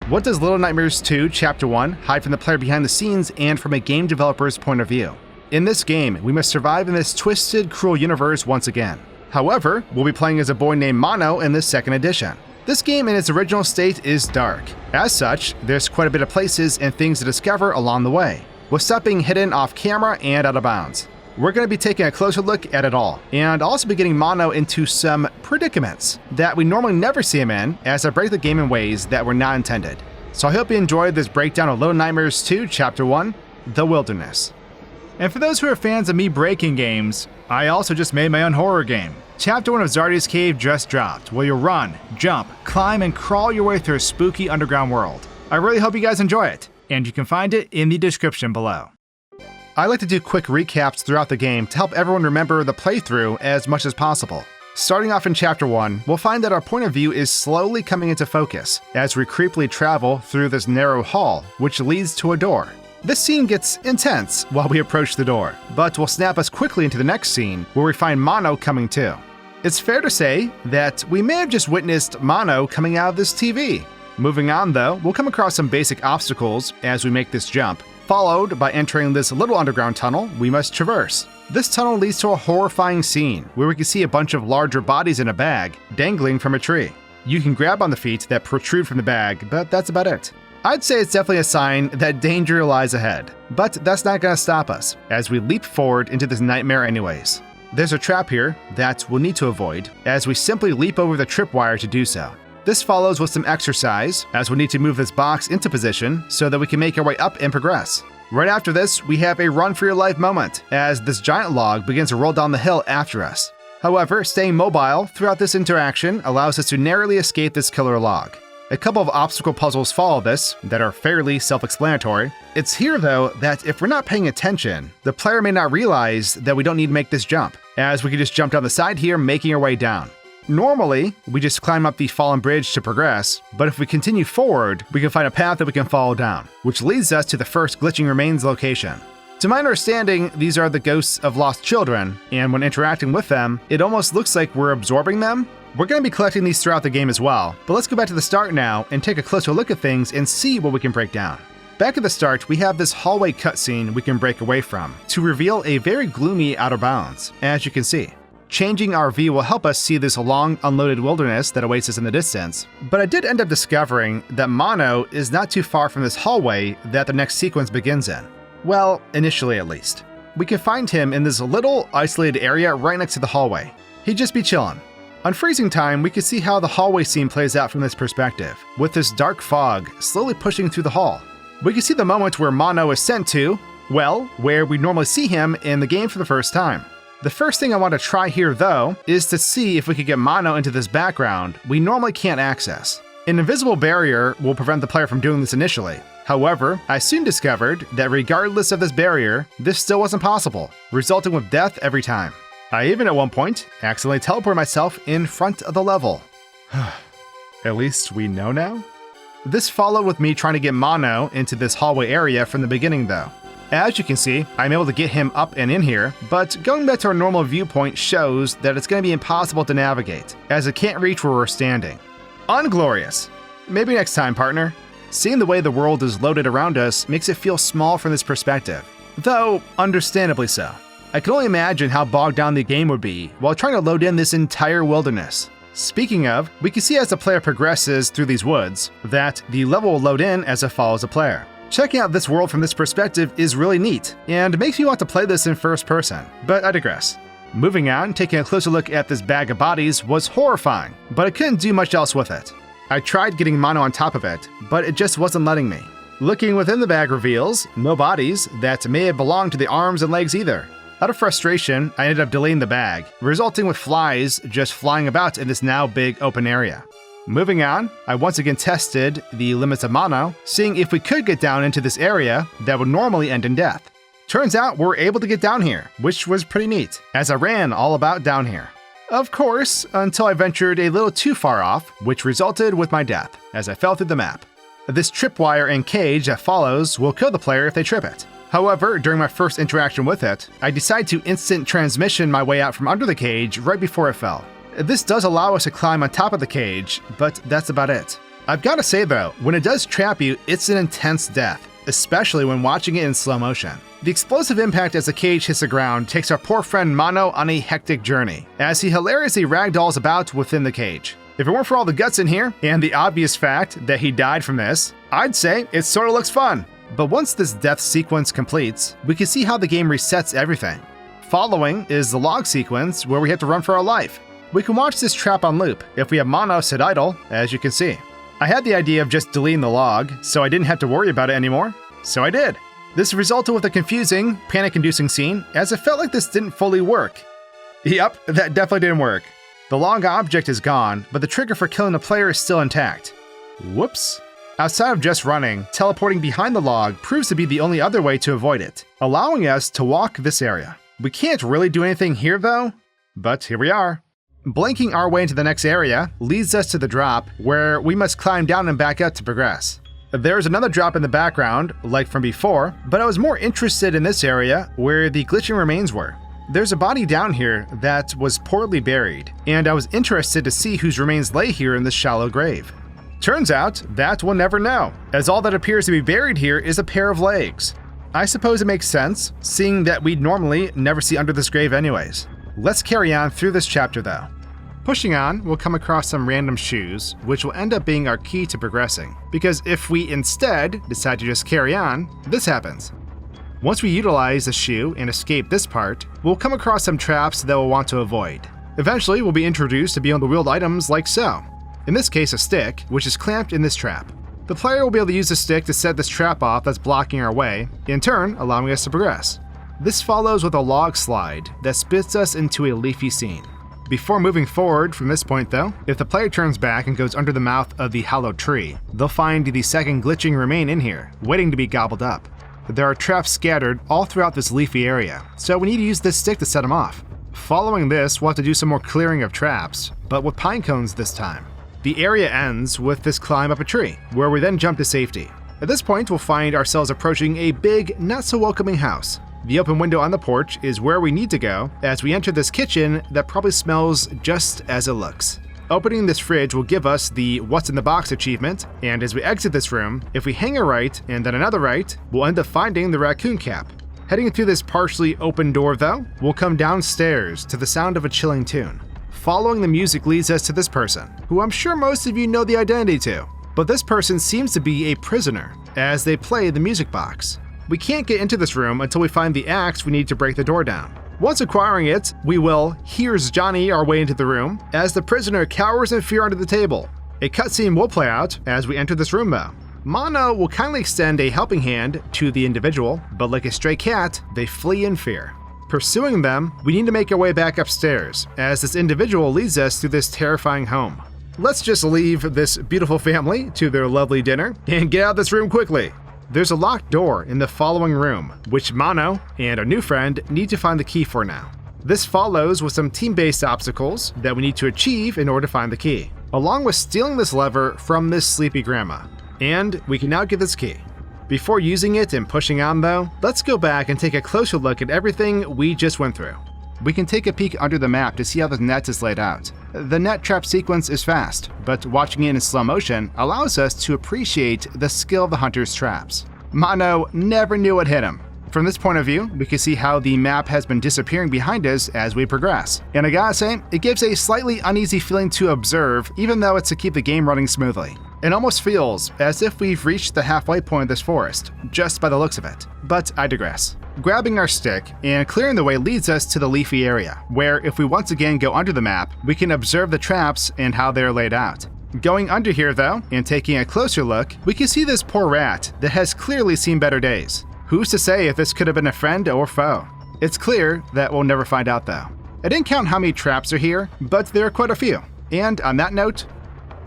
What does Little Nightmares 2 Chapter 1 hide from the player behind the scenes and from a game developer's point of view? In this game, we must survive in this twisted, cruel universe once again. However, we'll be playing as a boy named Mono in this second edition. This game in its original state is dark. As such, there's quite a bit of places and things to discover along the way, with stuff being hidden off camera and out of bounds. We're going to be taking a closer look at it all, and also be getting Mono into some predicaments that we normally never see him in, as I break the game in ways that were not intended. So I hope you enjoyed this breakdown of Little Nightmares 2 Chapter 1, The Wilderness. And for those who are fans of me breaking games, I also just made my own horror game. Chapter 1 of Zardy's Cave just dropped, where you'll run, jump, climb, and crawl your way through a spooky underground world. I really hope you guys enjoy it, and you can find it in the description below. I like to do quick recaps throughout the game to help everyone remember the playthrough as much as possible. Starting off in Chapter 1, we'll find that our point of view is slowly coming into focus as we creepily travel through this narrow hall, which leads to a door. This scene gets intense while we approach the door, but will snap us quickly into the next scene where we find Mono coming too. It's fair to say that we may have just witnessed Mono coming out of this TV. Moving on though, we'll come across some basic obstacles as we make this jump, followed by entering this little underground tunnel we must traverse. This tunnel leads to a horrifying scene where we can see a bunch of larger bodies in a bag dangling from a tree. You can grab on the feet that protrude from the bag, but that's about it. I'd say it's definitely a sign that danger lies ahead, but that's not going to stop us as we leap forward into this nightmare anyways. There's a trap here that we'll need to avoid as we simply leap over the tripwire to do so. This follows with some exercise, as we'll need to move this box into position so that we can make our way up and progress. Right after this, we have a run for your life moment, as this giant log begins to roll down the hill after us. However, staying mobile throughout this interaction allows us to narrowly escape this killer log. A couple of obstacle puzzles follow this that are fairly self-explanatory. It's here though that if we're not paying attention, the player may not realize that we don't need to make this jump, as we can just jump down the side here, making our way down. Normally, we just climb up the fallen bridge to progress, but if we continue forward, we can find a path that we can follow down, which leads us to the first glitching remains location. To my understanding, these are the ghosts of lost children, and when interacting with them, it almost looks like we're absorbing them. We're going to be collecting these throughout the game as well, but let's go back to the start now and take a closer look at things and see what we can break down. Back at the start, we have this hallway cutscene we can break away from to reveal a very gloomy outer bounds, as you can see. Changing our view will help us see this long, unloaded wilderness that awaits us in the distance, but I did end up discovering that Mono is not too far from this hallway that the next sequence begins in. Well, initially at least. We can find him in this little isolated area right next to the hallway. He'd just be chillin'. On freezing time, we can see how the hallway scene plays out from this perspective, with this dark fog slowly pushing through the hall. We can see the moment where Mono is sent to, well, where we normally see him in the game for the first time. The first thing I want to try here though, is to see if we could get Mono into this background we normally can't access. An invisible barrier will prevent the player from doing this initially. However, I soon discovered that regardless of this barrier, this still wasn't possible, resulting with death every time. I even at one point accidentally teleported myself in front of the level. At least we know now? This followed with me trying to get Mono into this hallway area from the beginning though. As you can see, I'm able to get him up and in here, but going back to our normal viewpoint shows that it's going to be impossible to navigate, as it can't reach where we're standing. Unglorious! Maybe next time, partner. Seeing the way the world is loaded around us makes it feel small from this perspective, though understandably so. I can only imagine how bogged down the game would be while trying to load in this entire wilderness. Speaking of, we can see as the player progresses through these woods that the level will load in as it follows the player. Checking out this world from this perspective is really neat, and makes me want to play this in first person, but I digress. Moving on, taking a closer look at this bag of bodies was horrifying, but I couldn't do much else with it. I tried getting Mono on top of it, but it just wasn't letting me. Looking within the bag reveals no bodies that may have belonged to the arms and legs either. Out of frustration, I ended up deleting the bag, resulting with flies just flying about in this now big open area. Moving on, I once again tested the limits of Mono, seeing if we could get down into this area that would normally end in death. Turns out we're able to get down here, which was pretty neat, as I ran all about down here. Of course, until I ventured a little too far off, which resulted with my death, as I fell through the map. This tripwire and cage that follows will kill the player if they trip it. However, during my first interaction with it, I decided to instant transmission my way out from under the cage right before it fell. This does allow us to climb on top of the cage, but that's about it. I've got to say though, when it does trap you, it's an intense death, especially when watching it in slow motion. The explosive impact as the cage hits the ground takes our poor friend Mono on a hectic journey, as he hilariously ragdolls about within the cage. If it weren't for all the guts in here, and the obvious fact that he died from this, I'd say it sorta looks fun. But once this death sequence completes, we can see how the game resets everything. Following is the log sequence where we have to run for our life. We can watch this trap on loop if we have Mono sit idle, as you can see. I had the idea of just deleting the log, so I didn't have to worry about it anymore, so I did. This resulted with a confusing, panic-inducing scene, as it felt like this didn't fully work. Yep, that definitely didn't work. The log object is gone, but the trigger for killing the player is still intact. Whoops. Outside of just running, teleporting behind the log proves to be the only other way to avoid it, allowing us to walk this area. We can't really do anything here though, but here we are. Blanking our way into the next area leads us to the drop, where we must climb down and back up to progress. There's another drop in the background, like from before, but I was more interested in this area where the glitching remains were. There's a body down here that was poorly buried, and I was interested to see whose remains lay here in this shallow grave. Turns out that we'll never know, as all that appears to be buried here is a pair of legs. I suppose it makes sense, seeing that we'd normally never see under this grave anyways. Let's carry on through this chapter though. Pushing on, we'll come across some random shoes, which will end up being our key to progressing, because if we instead decide to just carry on, this happens. Once we utilize the shoe and escape this part, we'll come across some traps that we'll want to avoid. Eventually, we'll be introduced to be able to wield items like so. In this case, a stick, which is clamped in this trap. The player will be able to use the stick to set this trap off that's blocking our way, in turn allowing us to progress. This follows with a log slide that spits us into a leafy scene. Before moving forward from this point though, if the player turns back and goes under the mouth of the hollow tree, they'll find the second glitching remain in here, waiting to be gobbled up. There are traps scattered all throughout this leafy area, so we need to use this stick to set them off. Following this, we'll have to do some more clearing of traps, but with pine cones this time. The area ends with this climb up a tree, where we then jump to safety. At this point, we'll find ourselves approaching a big, not so welcoming house. The open window on the porch is where we need to go as we enter this kitchen that probably smells just as it looks. Opening this fridge will give us the What's in the Box achievement, and as we exit this room, if we hang a right and then another right, we'll end up finding the raccoon cap. Heading through this partially open door though, we'll come downstairs to the sound of a chilling tune. Following the music leads us to this person, who I'm sure most of you know the identity to, but this person seems to be a prisoner as they play the music box. We can't get into this room until we find the axe we need to break the door down. Once acquiring it, we will "Here's Johnny" our way into the room as the prisoner cowers in fear under the table. A cutscene will play out as we enter this room though. Mono will kindly extend a helping hand to the individual, but like a stray cat, they flee in fear. Pursuing them, we need to make our way back upstairs as this individual leads us through this terrifying home. Let's just leave this beautiful family to their lovely dinner and get out of this room quickly. There's a locked door in the following room, which Mono and our new friend need to find the key for now. This follows with some team-based obstacles that we need to achieve in order to find the key, along with stealing this lever from this sleepy grandma. And we can now get this key. Before using it and pushing on though, let's go back and take a closer look at everything we just went through. We can take a peek under the map to see how the net is laid out. The net trap sequence is fast, but watching it in slow motion allows us to appreciate the skill of the hunter's traps. Mono never knew what hit him. From this point of view, we can see how the map has been disappearing behind us as we progress. And I gotta say, it gives a slightly uneasy feeling to observe, even though it's to keep the game running smoothly. It almost feels as if we've reached the halfway point of this forest, just by the looks of it. But I digress. Grabbing our stick and clearing the way leads us to the leafy area, where if we once again go under the map, we can observe the traps and how they're laid out. Going under here though, and taking a closer look, we can see this poor rat that has clearly seen better days. Who's to say if this could have been a friend or foe? It's clear that we'll never find out though. I didn't count how many traps are here, but there are quite a few. And on that note,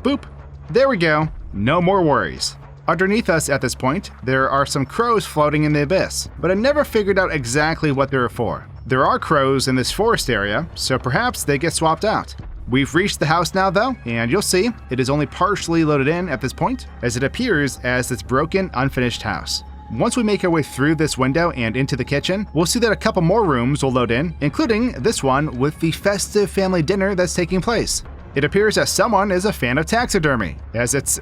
boop, there we go, no more worries. Underneath us at this point, there are some crows floating in the abyss, but I never figured out exactly what they're for. There are crows in this forest area, so perhaps they get swapped out. We've reached the house now though, and you'll see it is only partially loaded in at this point, as it appears as this broken, unfinished house. Once we make our way through this window and into the kitchen, we'll see that a couple more rooms will load in, including this one with the festive family dinner that's taking place. It appears that someone is a fan of taxidermy, as it's,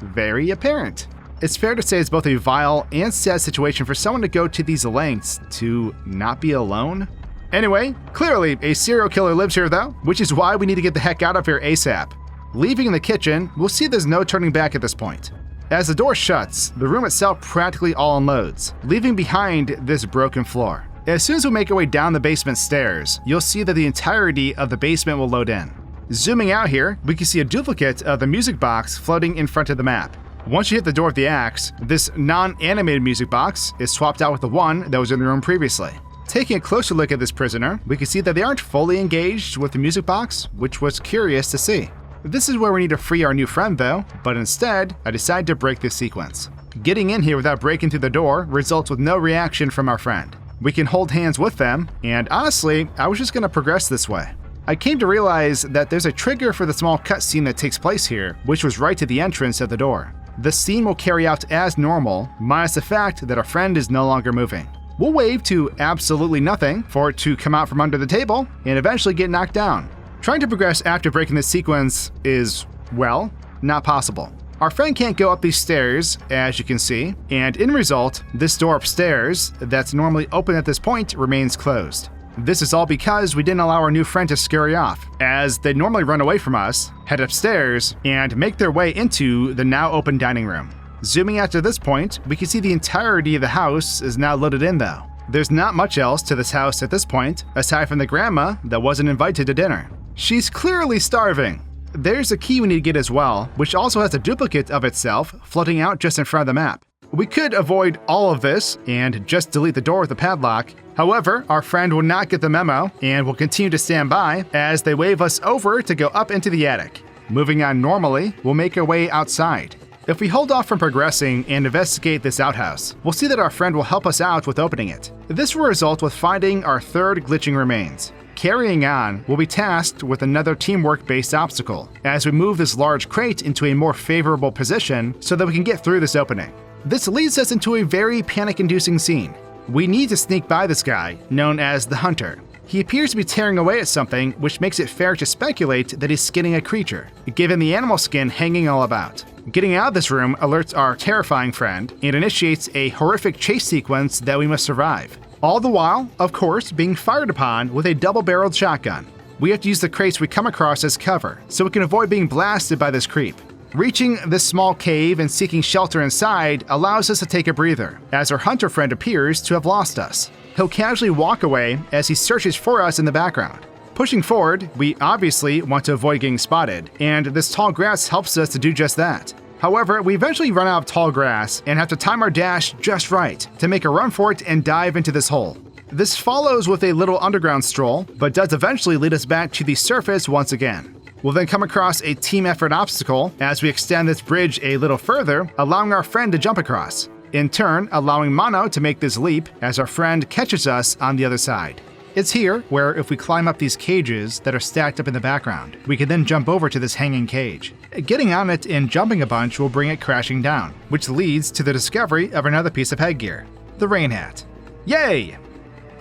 very apparent. It's fair to say it's both a vile and sad situation for someone to go to these lengths to not be alone. Anyway, clearly a serial killer lives here though, which is why we need to get the heck out of here ASAP. Leaving the kitchen, we'll see there's no turning back at this point. As the door shuts, the room itself practically all unloads, leaving behind this broken floor. As soon as we make our way down the basement stairs, you'll see that the entirety of the basement will load in. Zooming out here, we can see a duplicate of the music box floating in front of the map. Once you hit the door of the axe, this non-animated music box is swapped out with the one that was in the room previously. Taking a closer look at this prisoner, we can see that they aren't fully engaged with the music box, which was curious to see. This is where we need to free our new friend though, but instead, I decide to break this sequence. Getting in here without breaking through the door results with no reaction from our friend. We can hold hands with them, and honestly, I was just going to progress this way. I came to realize that there's a trigger for the small cutscene that takes place here, which was right to the entrance of the door. The scene will carry out as normal, minus the fact that our friend is no longer moving. We'll wave to absolutely nothing for it to come out from under the table and eventually get knocked down. Trying to progress after breaking this sequence is, well, not possible. Our friend can't go up these stairs, as you can see, and in result, this door upstairs that's normally open at this point remains closed. This is all because we didn't allow our new friend to scurry off, as they normally run away from us, head upstairs, and make their way into the now open dining room. Zooming out to this point, we can see the entirety of the house is now loaded in though. There's not much else to this house at this point, aside from the grandma that wasn't invited to dinner. She's clearly starving. There's a key we need to get as well, which also has a duplicate of itself floating out just in front of the map. We could avoid all of this and just delete the door with the padlock. However, our friend will not get the memo and will continue to stand by as they wave us over to go up into the attic. Moving on normally, we'll make our way outside. If we hold off from progressing and investigate this outhouse, we'll see that our friend will help us out with opening it. This will result with finding our third glitching remains. Carrying on, we'll be tasked with another teamwork-based obstacle, as we move this large crate into a more favorable position so that we can get through this opening. This leads us into a very panic-inducing scene. We need to sneak by this guy, known as the Hunter. He appears to be tearing away at something, which makes it fair to speculate that he's skinning a creature, given the animal skin hanging all about. Getting out of this room alerts our terrifying friend and initiates a horrific chase sequence that we must survive. All the while, of course, being fired upon with a double-barreled shotgun. We have to use the crates we come across as cover, so we can avoid being blasted by this creep. Reaching this small cave and seeking shelter inside allows us to take a breather, as our hunter friend appears to have lost us. He'll casually walk away as he searches for us in the background. Pushing forward, we obviously want to avoid getting spotted, and this tall grass helps us to do just that. However, we eventually run out of tall grass and have to time our dash just right to make a run for it and dive into this hole. This follows with a little underground stroll, but does eventually lead us back to the surface once again. We'll then come across a team effort obstacle as we extend this bridge a little further, allowing our friend to jump across. In turn, allowing Mono to make this leap as our friend catches us on the other side. It's here where if we climb up these cages that are stacked up in the background, we can then jump over to this hanging cage. Getting on it and jumping a bunch will bring it crashing down, which leads to the discovery of another piece of headgear, the rain hat. Yay!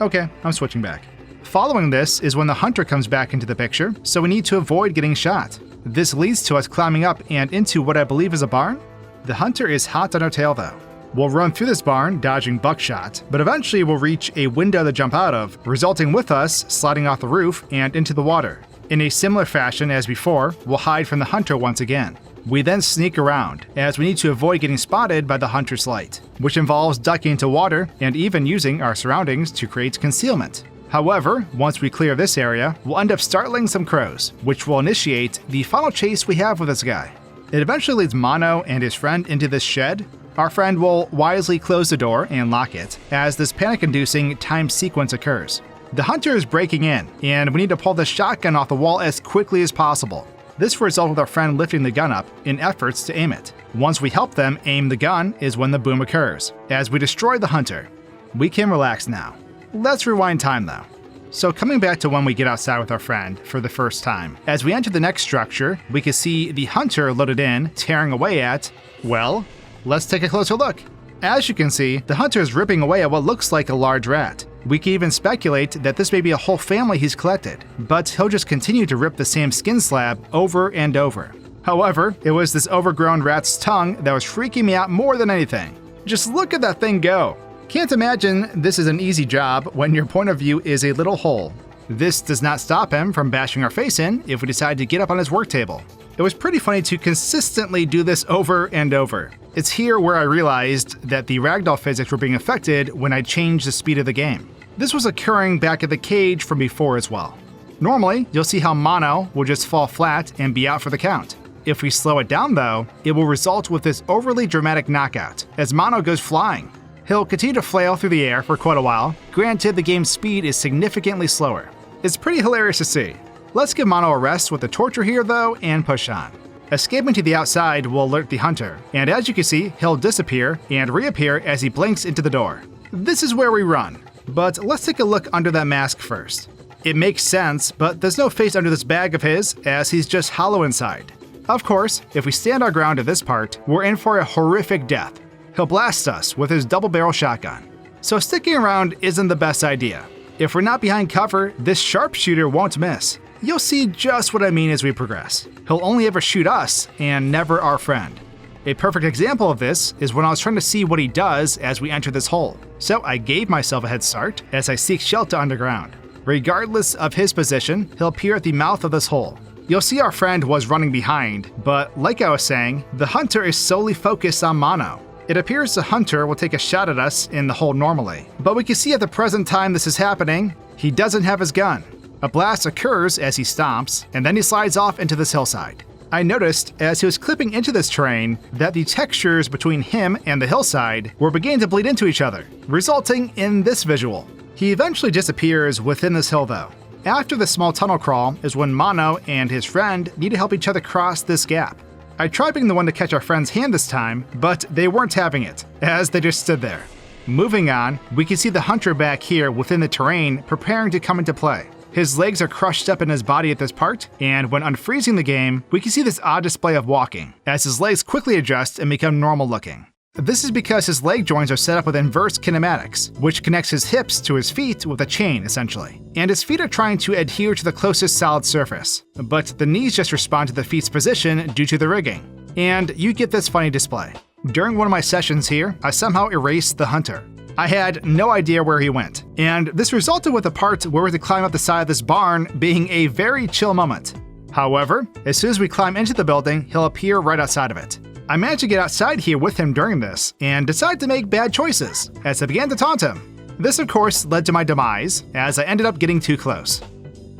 Okay, I'm switching back. Following this is when the hunter comes back into the picture, so we need to avoid getting shot. This leads to us climbing up and into what I believe is a barn? The hunter is hot on our tail though. We'll run through this barn, dodging buckshot, but eventually we'll reach a window to jump out of, resulting with us sliding off the roof and into the water. In a similar fashion as before, we'll hide from the hunter once again. We then sneak around, as we need to avoid getting spotted by the hunter's light, which involves ducking into water and even using our surroundings to create concealment. However, once we clear this area, we'll end up startling some crows, which will initiate the final chase we have with this guy. It eventually leads Mono and his friend into this shed. Our friend will wisely close the door and lock it, as this panic-inducing time sequence occurs. The hunter is breaking in, and we need to pull the shotgun off the wall as quickly as possible. This will result with our friend lifting the gun up in efforts to aim it. Once we help them aim the gun is when the boom occurs, as we destroy the hunter. We can relax now. Let's rewind time though. So coming back to when we get outside with our friend for the first time, as we enter the next structure, we can see the hunter loaded in, tearing away at, well, let's take a closer look. As you can see, the hunter is ripping away at what looks like a large rat. We can even speculate that this may be a whole family he's collected, but he'll just continue to rip the same skin slab over and over. However, it was this overgrown rat's tongue that was freaking me out more than anything. Just look at that thing go! Can't imagine this is an easy job when your point of view is a little hole. This does not stop him from bashing our face in if we decide to get up on his work table. It was pretty funny to consistently do this over and over. It's here where I realized that the ragdoll physics were being affected when I changed the speed of the game. This was occurring back at the cage from before as well. Normally, you'll see how Mono will just fall flat and be out for the count. If we slow it down though, it will result with this overly dramatic knockout, as Mono goes flying. He'll continue to flail through the air for quite a while, granted the game's speed is significantly slower. It's pretty hilarious to see. Let's give Mono a rest with the torture here though and push on. Escaping to the outside will alert the hunter, and as you can see, he'll disappear and reappear as he blinks into the door. This is where we run, but let's take a look under that mask first. It makes sense, but there's no face under this bag of his, as he's just hollow inside. Of course, if we stand our ground at this part, we're in for a horrific death. He'll blast us with his double-barrel shotgun. So sticking around isn't the best idea. If we're not behind cover, this sharpshooter won't miss. You'll see just what I mean as we progress. He'll only ever shoot us, and never our friend. A perfect example of this is when I was trying to see what he does as we enter this hole. So I gave myself a head start as I seek shelter underground. Regardless of his position, he'll appear at the mouth of this hole. You'll see our friend was running behind, but like I was saying, the hunter is solely focused on Mono. It appears the hunter will take a shot at us in the hole normally, but we can see at the present time this is happening, he doesn't have his gun. A blast occurs as he stomps, and then he slides off into this hillside. I noticed as he was clipping into this terrain that the textures between him and the hillside were beginning to bleed into each other, resulting in this visual. He eventually disappears within this hill though. After the small tunnel crawl is when Mono and his friend need to help each other cross this gap. I tried being the one to catch our friend's hand this time, but they weren't having it, as they just stood there. Moving on, we can see the hunter back here within the terrain preparing to come into play. His legs are crushed up in his body at this part, and when unfreezing the game, we can see this odd display of walking, as his legs quickly adjust and become normal looking. This is because his leg joints are set up with inverse kinematics, which connects his hips to his feet with a chain, essentially. And his feet are trying to adhere to the closest solid surface, but the knees just respond to the feet's position due to the rigging. And you get this funny display. During one of my sessions here, I somehow erased the hunter. I had no idea where he went, and this resulted with the part where we had to climb up the side of this barn being a very chill moment. However, as soon as we climb into the building, he'll appear right outside of it. I managed to get outside here with him during this, and decided to make bad choices, as I began to taunt him. This of course led to my demise, as I ended up getting too close.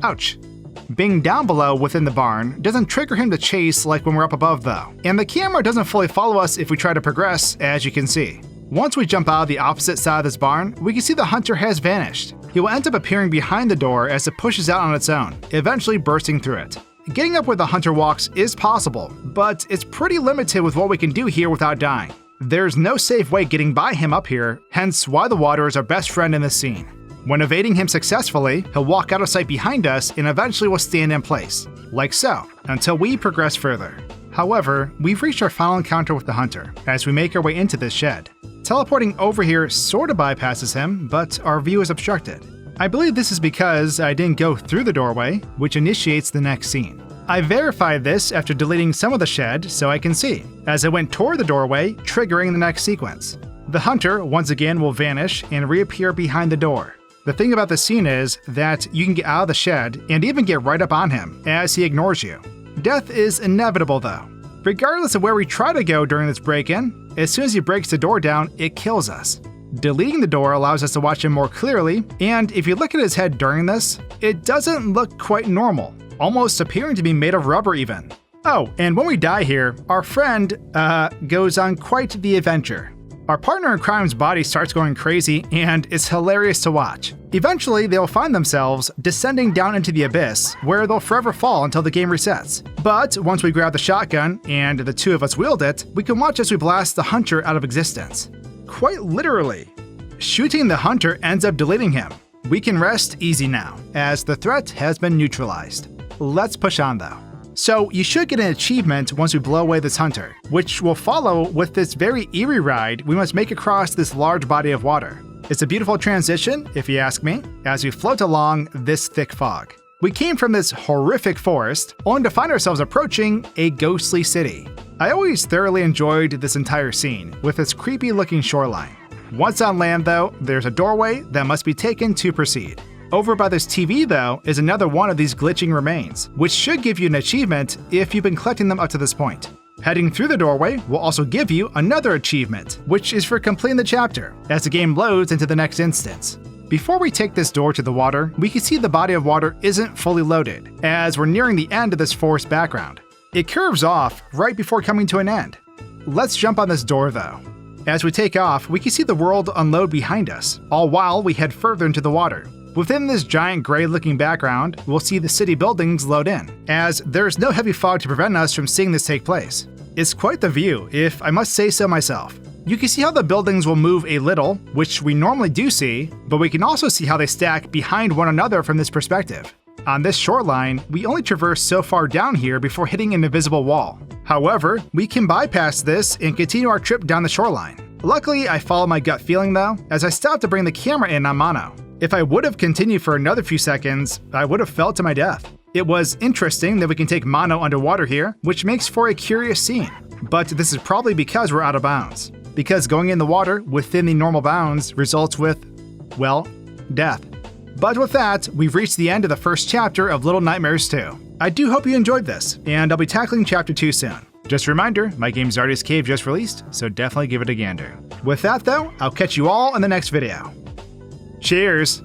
Ouch. Being down below within the barn doesn't trigger him to chase like when we're up above though, and the camera doesn't fully follow us if we try to progress, as you can see. Once we jump out of the opposite side of this barn, we can see the hunter has vanished. He will end up appearing behind the door as it pushes out on its own, eventually bursting through it. Getting up where the hunter walks is possible, but it's pretty limited with what we can do here without dying. There's no safe way getting by him up here, hence why the water is our best friend in this scene. When evading him successfully, he'll walk out of sight behind us and eventually will stand in place, like so, until we progress further. However, we've reached our final encounter with the hunter, as we make our way into this shed. Teleporting over here sorta bypasses him, but our view is obstructed. I believe this is because I didn't go through the doorway, which initiates the next scene. I verified this after deleting some of the shed so I can see, as I went toward the doorway, triggering the next sequence. The hunter once again will vanish and reappear behind the door. The thing about this scene is that you can get out of the shed and even get right up on him, as he ignores you. Death is inevitable though. Regardless of where we try to go during this break-in, as soon as he breaks the door down, it kills us. Deleting the door allows us to watch him more clearly, and if you look at his head during this, it doesn't look quite normal, almost appearing to be made of rubber even. Oh, and when we die here, our friend, goes on quite the adventure. Our partner in crime's body starts going crazy, and it's hilarious to watch. Eventually, they'll find themselves descending down into the abyss, where they'll forever fall until the game resets. But once we grab the shotgun, and the two of us wield it, we can watch as we blast the hunter out of existence. Quite literally. Shooting the hunter ends up deleting him. We can rest easy now, as the threat has been neutralized. Let's push on though. So you should get an achievement once we blow away this hunter, which will follow with this very eerie ride we must make across this large body of water. It's a beautiful transition, if you ask me, as we float along this thick fog. We came from this horrific forest, only to find ourselves approaching a ghostly city. I always thoroughly enjoyed this entire scene, with its creepy-looking shoreline. Once on land, though, there's a doorway that must be taken to proceed. Over by this TV, though, is another one of these glitching remains, which should give you an achievement if you've been collecting them up to this point. Heading through the doorway will also give you another achievement, which is for completing the chapter, as the game loads into the next instance. Before we take this door to the water, we can see the body of water isn't fully loaded, as we're nearing the end of this forest background. It curves off right before coming to an end. Let's jump on this door though. As we take off, we can see the world unload behind us, all while we head further into the water. Within this giant gray-looking background, we'll see the city buildings load in, as there's no heavy fog to prevent us from seeing this take place. It's quite the view, if I must say so myself. You can see how the buildings will move a little, which we normally do see, but we can also see how they stack behind one another from this perspective. On this shoreline, we only traverse so far down here before hitting an invisible wall. However, we can bypass this and continue our trip down the shoreline. Luckily, I followed my gut feeling though, as I stopped to bring the camera in on mono. If I would have continued for another few seconds, I would have fell to my death. It was interesting that we can take mono underwater here, which makes for a curious scene. But this is probably because we're out of bounds. Because going in the water within the normal bounds results with, well, death. But with that, we've reached the end of the first chapter of Little Nightmares 2. I do hope you enjoyed this, and I'll be tackling chapter 2 soon. Just a reminder, my game Zardy's Cave just released, so definitely give it a gander. With that though, I'll catch you all in the next video. Cheers!